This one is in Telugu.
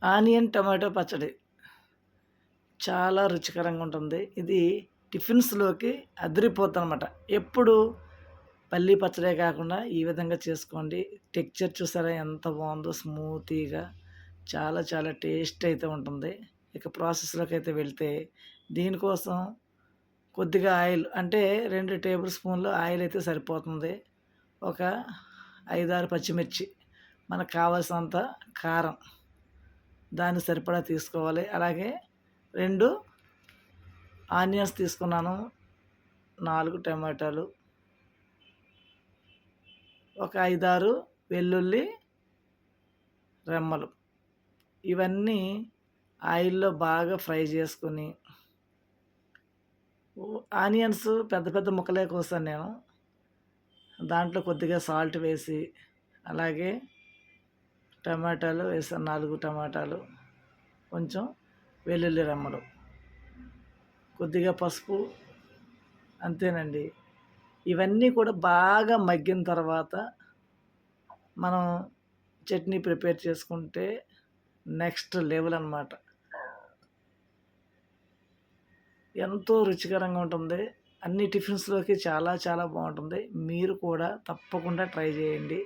ఆనియన్ టమాటో పచ్చడి చాలా రుచికరంగా ఉంటుంది. ఇది టిఫిన్స్‌లోకి అదిరిపోద్దనమాట. ఎప్పుడు పల్లీ పచ్చడే కాకుండా ఈ విధంగా చేసుకోండి. టెక్స్చర్ చూసారా ఎంత బావుందో స్మూతీగా. చాలా చాలా టేస్ట్ అయితే ఉంటుంది. ఇక ప్రాసెస్‌లోకైతే వెళ్తే దీనికోసం కొద్దిగా ఆయిల్ అంటే 2 టేబుల్ స్పూన్‌లు ఆయిల్ అయితే సరిపోతుంది. ఒక 5, 6 పచ్చిమిర్చి, మనకు కావాల్సినంత కారం, దానికి సరిపడా తీసుకోవాలి. అలాగే 2 ఆనియన్స్ తీసుకున్నాను, 4 టమాటాలు, ఒక 5, 6 వెల్లుల్లి రెమ్మలు. ఇవన్నీ ఆయిల్‌లో బాగా ఫ్రై చేసుకొని, ఆనియన్స్ పెద్ద పెద్ద ముక్కలే కోసాను నేను. దాంట్లో కొద్దిగా సాల్ట్ వేసి, అలాగే టమాటాలు వేసాను, 4 టమాటాలు, కొంచెం వెల్లుల్లి రెమ్మలు, కొద్దిగా పసుపు, అంతేనండి. ఇవన్నీ కూడా బాగా మగ్గిన తర్వాత మనం చట్నీ ప్రిపేర్ చేసుకుంటే నెక్స్ట్ లెవెల్ అనమాట. ఎంతో రుచికరంగా ఉంటుంది. అన్ని టిఫిన్స్‌లోకి చాలా చాలా బావుంటుంది. మీరు కూడా తప్పకుండా ట్రై చేయండి.